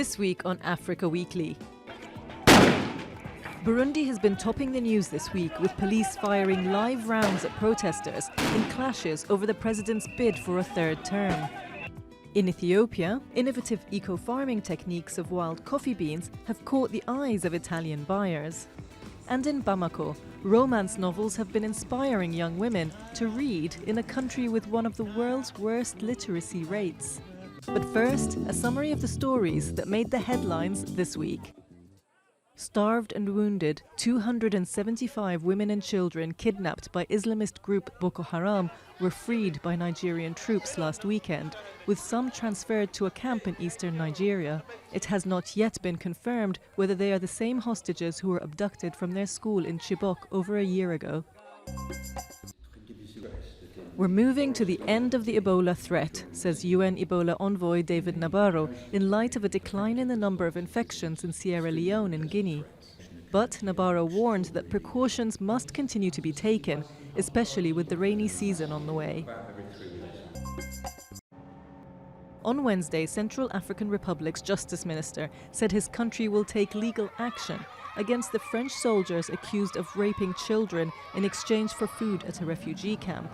This week on Africa Weekly. Burundi has been topping the news this week with police firing live rounds at protesters in clashes over the president's bid for a third term. In Ethiopia, innovative eco-farming techniques of wild coffee beans have caught the eyes of Italian buyers. And in Bamako, romance novels have been inspiring young women to read in a country with one of the world's worst literacy rates. But first, a summary of the stories that made the headlines this week. Starved and wounded, 275 women and children kidnapped by Islamist group Boko Haram were freed by Nigerian troops last weekend, with some transferred to a camp in eastern Nigeria. It has not yet been confirmed whether they are the same hostages who were abducted from their school in Chibok over a year ago. We're moving to the end of the Ebola threat, says UN Ebola envoy David Nabarro, in light of a decline in the number of infections in Sierra Leone and Guinea. But Nabarro warned that precautions must continue to be taken, especially with the rainy season on the way. On Wednesday, Central African Republic's Justice Minister said his country will take legal action against the French soldiers accused of raping children in exchange for food at a refugee camp.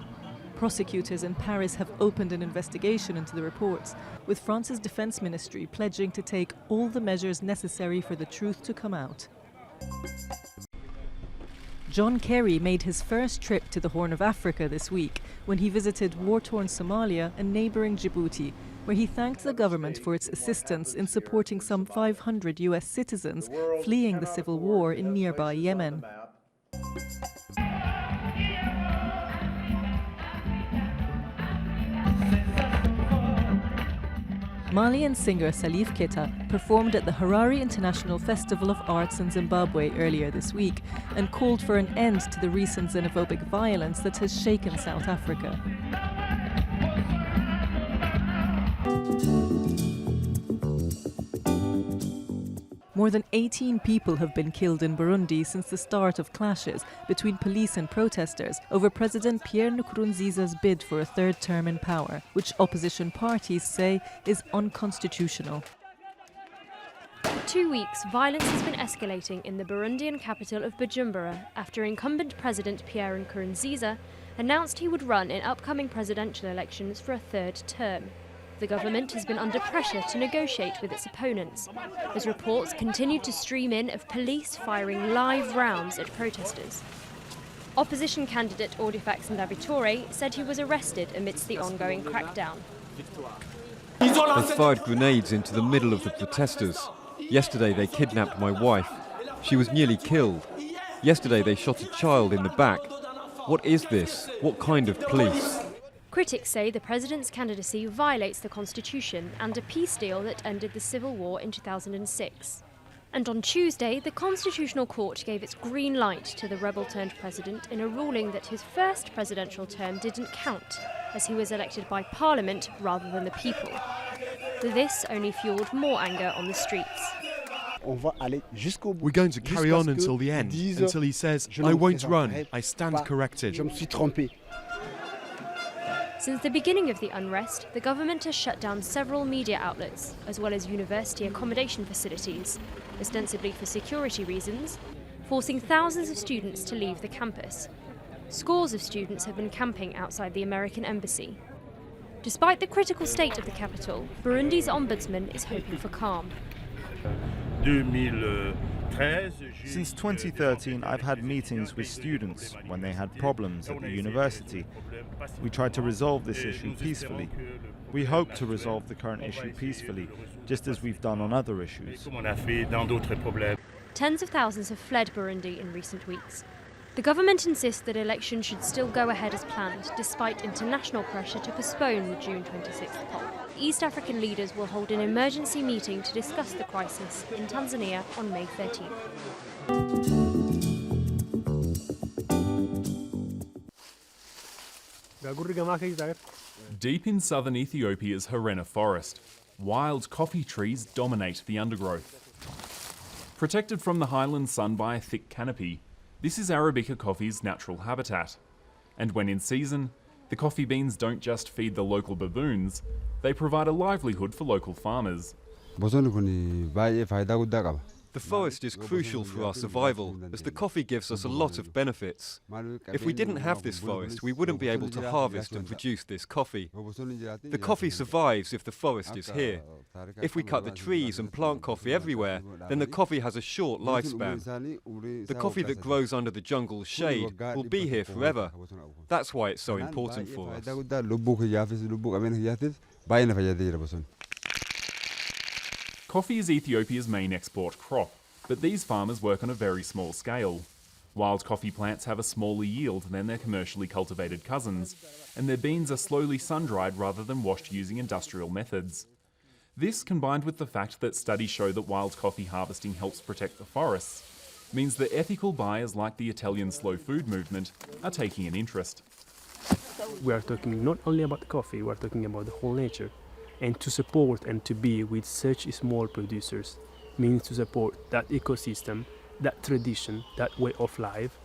Prosecutors in Paris have opened an investigation into the reports, with France's defense ministry pledging to take all the measures necessary for the truth to come out. John Kerry made his first trip to the Horn of Africa this week when he visited war-torn Somalia and neighbouring Djibouti, where he thanked the government for its assistance in supporting some 500 US citizens fleeing the civil war in nearby Yemen. Malian singer Salif Keita performed at the Harare International Festival of Arts in Zimbabwe earlier this week and called for an end to the recent xenophobic violence that has shaken South Africa. More than 18 people have been killed in Burundi since the start of clashes between police and protesters over President Pierre Nkurunziza's bid for a third term in power, which opposition parties say is unconstitutional. For 2 weeks, violence has been escalating in the Burundian capital of Bujumbura after incumbent President Pierre Nkurunziza announced he would run in upcoming presidential elections for a third term. The government has been under pressure to negotiate with its opponents, as reports continue to stream in of police firing live rounds at protesters. Opposition candidate Audifax Ndabitore said he was arrested amidst the ongoing crackdown. They fired grenades into the middle of the protesters. Yesterday they kidnapped my wife. She was nearly killed. Yesterday they shot a child in the back. What is this? What kind of police? Critics say the president's candidacy violates the constitution and a peace deal that ended the civil war in 2006. And on Tuesday, the Constitutional Court gave its green light to the rebel-turned-president in a ruling that his first presidential term didn't count, as he was elected by Parliament rather than the people. This only fueled more anger on the streets. We're going to carry on until the end, until he says, "I won't run, I stand corrected." Since the beginning of the unrest, the government has shut down several media outlets, as well as university accommodation facilities, ostensibly for security reasons, forcing thousands of students to leave the campus. Scores of students have been camping outside the American embassy. Despite the critical state of the capital, Burundi's ombudsman is hoping for calm. Since 2013, I've had meetings with students when they had problems at the university. We tried to resolve this issue peacefully. We hope to resolve the current issue peacefully, just as we've done on other issues. Tens of thousands have fled Burundi in recent weeks. The government insists that elections should still go ahead as planned, despite international pressure to postpone the June 26th poll. East African leaders will hold an emergency meeting to discuss the crisis in Tanzania on May 13th. Deep in southern Ethiopia's Harena forest, wild coffee trees dominate the undergrowth. Protected from the highland sun by a thick canopy, this is Arabica coffee's natural habitat. And when in season, the coffee beans don't just feed the local baboons, they provide a livelihood for local farmers. The forest is crucial for our survival, as the coffee gives us a lot of benefits. If we didn't have this forest, we wouldn't be able to harvest and produce this coffee. The coffee survives if the forest is here. If we cut the trees and plant coffee everywhere, then the coffee has a short lifespan. The coffee that grows under the jungle's shade will be here forever. That's why it's so important for us. Coffee is Ethiopia's main export crop, but these farmers work on a very small scale. Wild coffee plants have a smaller yield than their commercially cultivated cousins, and their beans are slowly sun-dried rather than washed using industrial methods. This, combined with the fact that studies show that wild coffee harvesting helps protect the forests, means that ethical buyers like the Italian slow food movement are taking an interest. We are talking not only about the coffee, we are talking about the whole nature. And to support and to be with such small producers means to support that ecosystem, that tradition, that way of life,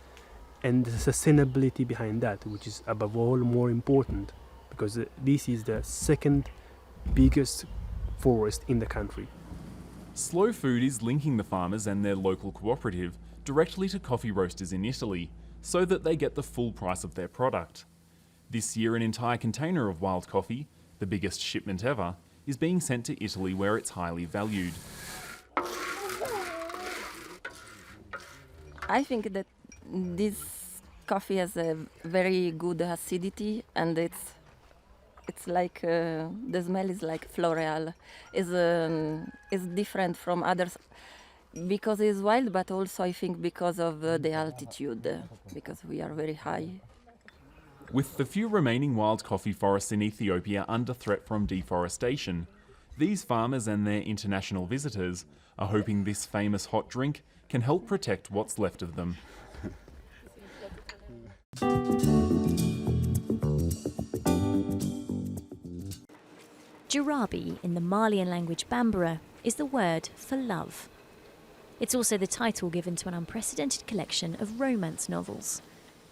and the sustainability behind that, which is above all more important, because this is the second biggest forest in the country. Slow food is linking the farmers and their local cooperative directly to coffee roasters in Italy, so that they get the full price of their product. This year, an entire container of wild coffee, the biggest shipment ever, is being sent to Italy where it's highly valued. I think that this coffee has a very good acidity, and it's like the smell is like floral. It's different from others because it's wild, but also I think because of the altitude, because we are very high. With the few remaining wild coffee forests in Ethiopia under threat from deforestation, these farmers and their international visitors are hoping this famous hot drink can help protect what's left of them. Jarabi, in the Malian language Bambara, is the word for love. It's also the title given to an unprecedented collection of romance novels.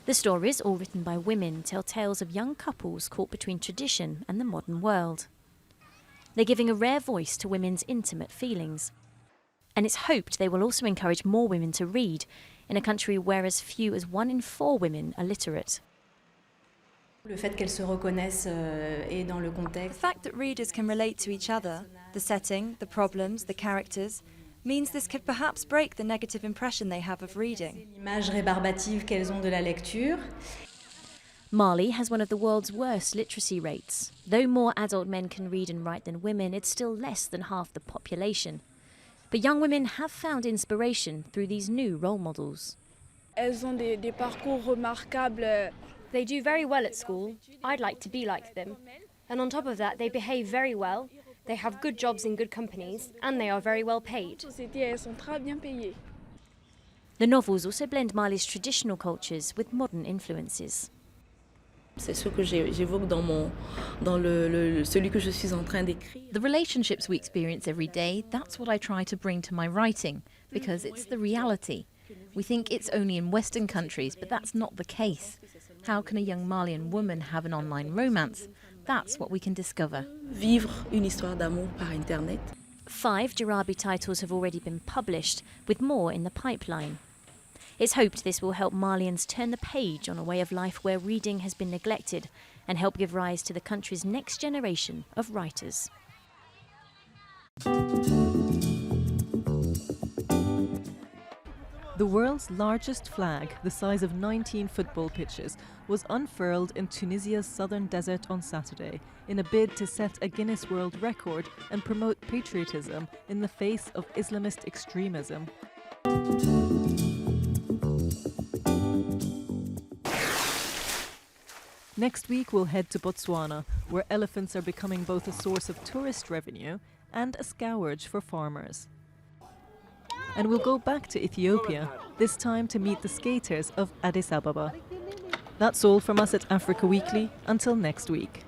The stories, all written by women, tell tales of young couples caught between tradition and the modern world. They're giving a rare voice to women's intimate feelings. And it's hoped they will also encourage more women to read in a country where as few as 1 in 4 women are literate. The fact that readers can relate to each other, the setting, the problems, the characters, means this could perhaps break the negative impression they have of reading. Mali has one of the world's worst literacy rates. Though more adult men can read and write than women, it's still less than half the population. But young women have found inspiration through these new role models. They do very well at school. I'd like to be like them. And on top of that, they behave very well. They have good jobs in good companies, and they are very well paid. The novels also blend Mali's traditional cultures with modern influences. The relationships we experience every day, that's what I try to bring to my writing, because it's the reality. We think it's only in Western countries, but that's not the case. How can a young Malian woman have an online romance? That's what we can discover. 5 Jarabi titles have already been published, with more in the pipeline. It's hoped this will help Malians turn the page on a way of life where reading has been neglected and help give rise to the country's next generation of writers. The world's largest flag, the size of 19 football pitches, was unfurled in Tunisia's southern desert on Saturday in a bid to set a Guinness World Record and promote patriotism in the face of Islamist extremism. Next week we'll head to Botswana, where elephants are becoming both a source of tourist revenue and a scourge for farmers. And we'll go back to Ethiopia, this time to meet the skaters of Addis Ababa. That's all from us at Africa Weekly. Until next week.